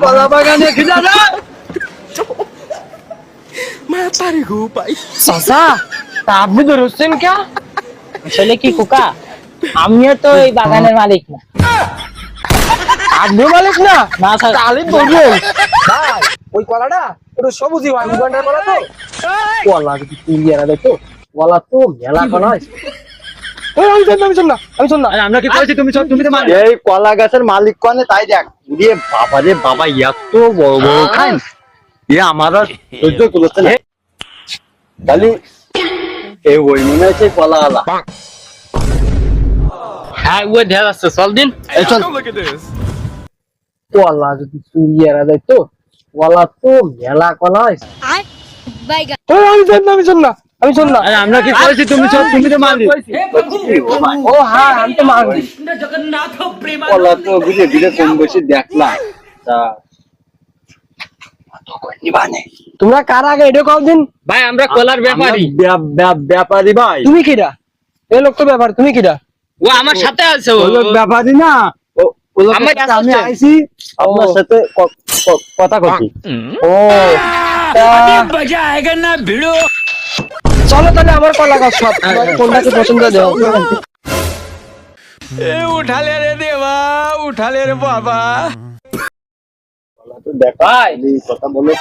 কলা বাগানে খিদা না মাতারে গো ভাই চাচা তা আপনি ধরছেন কে আসলে কি খোকা আমিও তো এই বাগানের মালিক না। আপনি মালিক না না স্যার, তাহলে বলবেন ভাই ওই কলাটা একটু সবুজই হয় উগান্ডার কলা তো কলা যদি ইন্ডিয়ানা দেখো কলা তো মেলা কলা আছে আমি শোন না আরে আমরা কি করেছি তুমি সব তুমি তো মালিক এই কলা গাছের মালিক কোনে তাই দেখ ওরে বাবা রে বাবা এত বড় বড় খান এ আমারা সহ্য করতে না খালি এই ওই মনে আছে কলা আলা হ্যাঁ ও দেখা যাচ্ছে চল দিন। এই চল look at this কলা যদি চুরিয়ারা দেখতো কলা তো মেলা কলা আছে আমি শোন না আরে আমরা কি করেছি তুমি সব তুমি তো মালিক ও হ্যাঁ আমি তো মালিক কলা তো বুঝে ধীরে কম বেশি দেখলাম তা তো কই নিবানে তোমরা কার আগে এটা কদিন ভাই আমরা কলার ব্যাপারী। ব্যাপারী ভাই তুমি কিরা এই লোক তো ব্যাপার তুমি কিরা ও আমার সাথে আছে ও। ও লোক ব্যাপারী না ও লোক আমার সাথে আমি কাছে। আইছি আপনার সাথে কথা কইছি ও চলো তাহলে আমার কলা গাছ সব তোমার কোনটাকে পছন্দ দেও ए उठा ले रे देवा उठा ले रे बाबा তো দেখ ভাই কথা বলো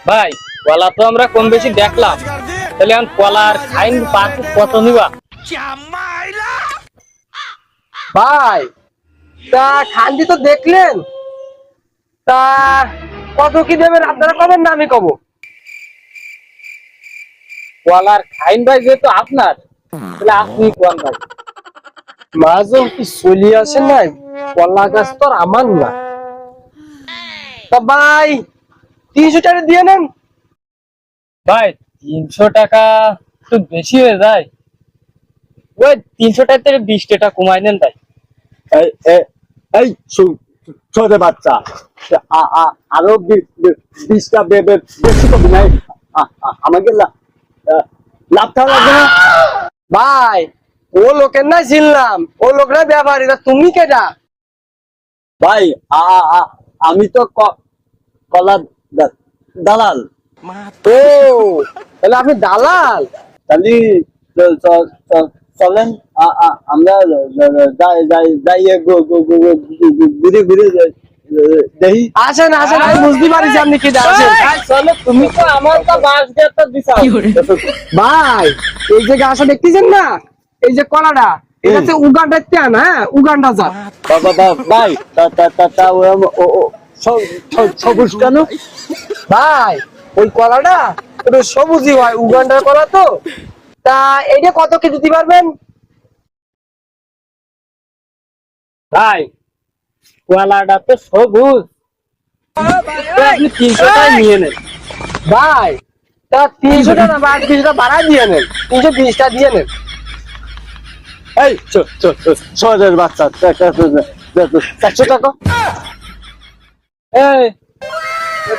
ভাই কলা তো আমরা কম বেশি দেখলাম, তাহলে এখন কলার খাইন পাঁচ কত নিবা? ভাই তা খান্দি তো দেখলেন তা কত কি দেবেন আপনারা কবেন না আমি কব কলার খাইন ভাই যেহেতু আপনার তাহলে আপনি কোন ভাই? মাঝে কি চলি আসে না কলা গাছ তো আর আমার না তা ভাই 300 টাকা দিয়ে নেন ভাই 300 টাকা তো বেশি হয়ে যায়, ওই 300 টাকা থেকে 20 টাকা কমাই নেন ভাই। এই ছোট বাচ্চা আরো 20টা বেশি তো নাই আমাকে লাভ থাকা লাগবে না ভাই ও লোকের না ছিলাম ও লোকরা ব্যাপারী তা তুমি কেটা ভাই আমি তো কলা দালাল ও তাহলে আপনি দালাল তাহলে চলেন আমরা যাই ঘুরে ঘুরে দেখি আসেন আসেন আমি বুঝতে পারিছি আপনি কেটা আসেন চলো তুমি তো আমার তো বাস দিয়ে তো দিছাও। ভাই এই যে গাছটা দেখতেছেন না এই যে কলাটা এটা হচ্ছে উগান্ডার তেন হ্যাঁ উগান্ডা জাত ভাই সবুজ কেন ভাই ওই কলাটা একটু সবুজই হয় উগান্ডার কলা তো তা এইটা কত কি দিতে পারবেন ভাই কলাটা তো সবুজ, তো আপনি 300 টাকা নিয়ে নেন। ভাই তা 300 টাকা বা 20 টাকা বাড়াই দিয়ে নেন 320 টাকা দিয়ে নেন এই সহজের বাচ্চা 400 টাকা এই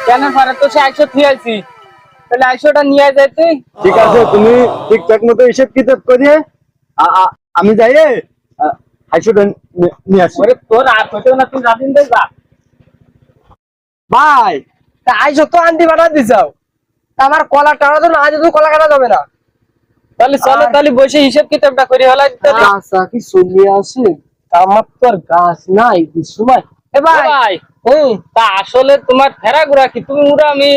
কেন পারে তো 100 থিয়াইছি, তাহলে 100 টা নিয়ে যাই তুই। ঠিক আছে তুমি ঠিকঠাক মতো হিসেব কিতাব করিয়ে আমি যাই 100 নিয়ে আসি ওরে তোর আর হইতো না, তুই রাদিন দে যা। ভাই তা আইসো তো আন্টি বাড়া দিছাও তা আমার কলা টানা তো না আজ তো কলা কাটা যাবে না তাহলে চলো তাহলে বসে হিসাব কিতাবটা করে হলাই তাহলে। আচ্ছা কি চলে আসে আমার তো আর গাছ নাই এই সময় এ ভাই ভাই এই তা আসলে তোমার ফেরা গুড়া কি তুমি উড়া আমি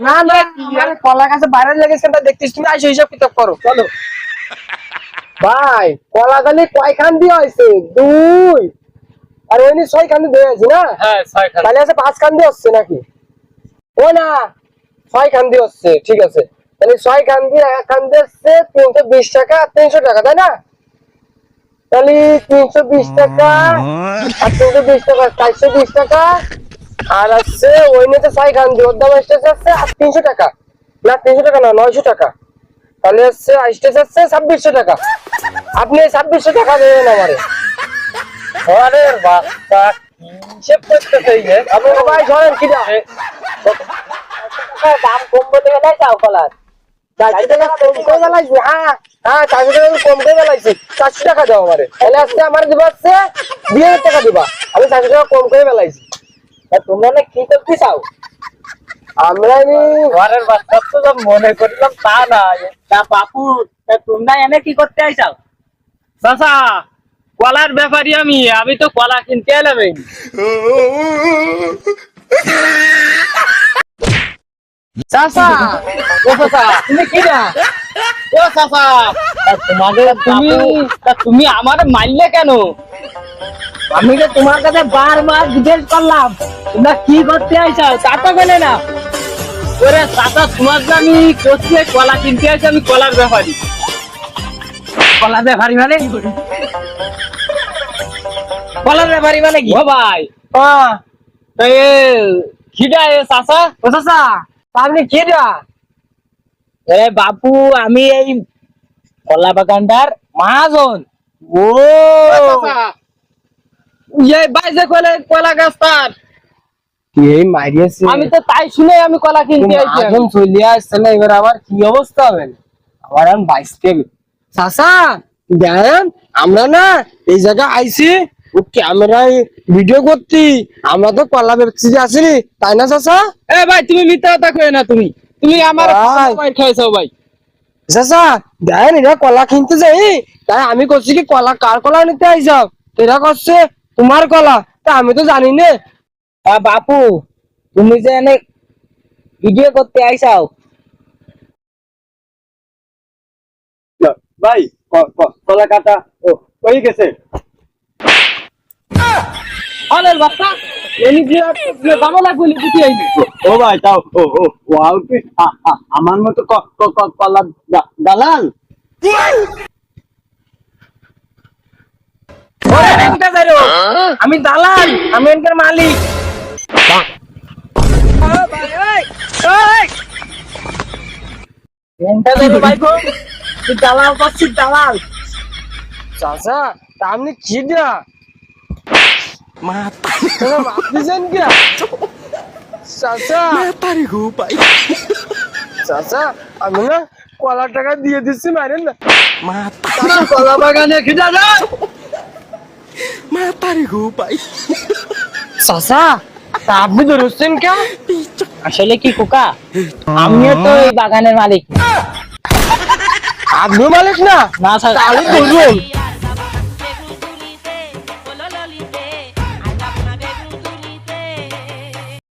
না না মানে কলা গাছে বাইরে লেগেছে তা দেখতিস তুমি আইসো হিসাব কিতাব করো চলো ভাই কলা গালে কয়খান দিয়ে হয়েছে 2 আর ওই 6 খান দিয়ে হয়েছে না হ্যাঁ 6 খান। তাহলে আছে 5 খান দিয়ে হচ্ছে নাকি ও না 6 খান দিয়ে হচ্ছে ঠিক আছে তাহলে 6 খান দিয়ে এক খান দিয়ে হচ্ছে 320 টাকা 300 টাকা তাই না তাহলে 320 টাকা আর 320 টাকা 420 টাকা আর আছে ওই নিতে 6 খান দিয়ে ওর দাম আসছে আর 300 টাকা না 300 টাকা না 900 টাকা তাহলে হচ্ছে আসছে 2600 টাকা আপনি 2600 টাকা দেবেন আমারে আরে বাচ্চা হিসাব করতে চাই যে আপনি ভাই ধরেন কিনা দাম কম বলে গেলাই যাও কলার 400 টাকা কম করে বেলাইছি হ্যাঁ হ্যাঁ 400 টাকা কম করে বেলাইছি 400 টাকা দাও আমারে তাহলে আজকে আমার দিবা হচ্ছে 2000 টাকা দিবা আমি 400 টাকা কম করে বেলাইছি তা তোমরা না কি করতে চাও? আমরা ঘরের বাচ্চা তো যা মনে করলাম তা না। তা বাপু, তা তোমরা এনে কি করতে আইসাও? চাচা, কলার ব্যাপারই আমি তো কলা কিনতে এলাম। চাচা, ও চাচা, তুমি কি না? ও চাচা, তুমি আমার মারলে কেন? আমি তো তোমার কাছে বারবার জিজ্ঞেস করলাম তোমরা কি করতে আইসাও, তা তো বলে না। ওরে চাচা, তোমার যে আমি করছি কলা কিনতে আইছি, আমি কলার ব্যাপারী। কলা ব্যাপারী মানে? কলার ব্যাপারী মানে কি? ও ভাই, হ্যাঁ, তা এ খিডা এ চাচা? ও চাচা, তা আপনি কি না? এ বাপু, আমি এই কলা বাগানটার মহাজন। ও এই বাইরে কলা গাছ তার। এই মারিয়েছে। আমি তো তাই শুনে আমি কলা কিনতে আইছি। এখন চলে আসছে না, এবার আমার কি অবস্থা হবে? আমার এখন বাইসতে হবে। চাচা দেখেন, আমরা না এই জায়গায় আইছি ও ক্যামেরায় ভিডিও করতি, আমরা তো কলা বেচছি আসিনি, তাই না চাচা? এ ভাই, তুমি মিথ্যা কথা কই না। তুমি আমার ভাই। মাইর খাইছো ভাই। চাচা দেখেন, এরা কলা কিনতে যাই, তাই আমি করছি কি কলা কার কলা নিতে আইসাও, এরা করছে তোমার কলা, তা আমি তো জানি না। বাপু, তুমি যে এনে ভিডিও করতে আইসাও, ভাই কলা কাটা হয়ে গেছে। অনেক বাচ্চা এনি জামালা গুলি দিতে আইনি। ও ভাই, তাও ওয়াও কি আমার মতো কলা দালাল? ওরে ব্যাংকটা যাইরো, আমি দালাল, আমি এনকার মালিক। ঘন্টা ধরে বাইকো, তুই দালাল পাচ্ছিস, দালাল। চাচা তা আপনি কি দিয়া Mata. আপনি জান কি চাচা? Mata রে গো ভাই। চাচা আমি না কলা টাকা দিয়ে দিচ্ছি, মারেন না। Mata. চাচা কলা বাগানে খিদা না। Mata রে গো ভাই। চাচা তা আপনি ধরছেন কে? আসলে কি কোকা, আমিও তো এই বাগানের মালিক। আপনিও মালিক না? না স্যার, তাহলে বলুন।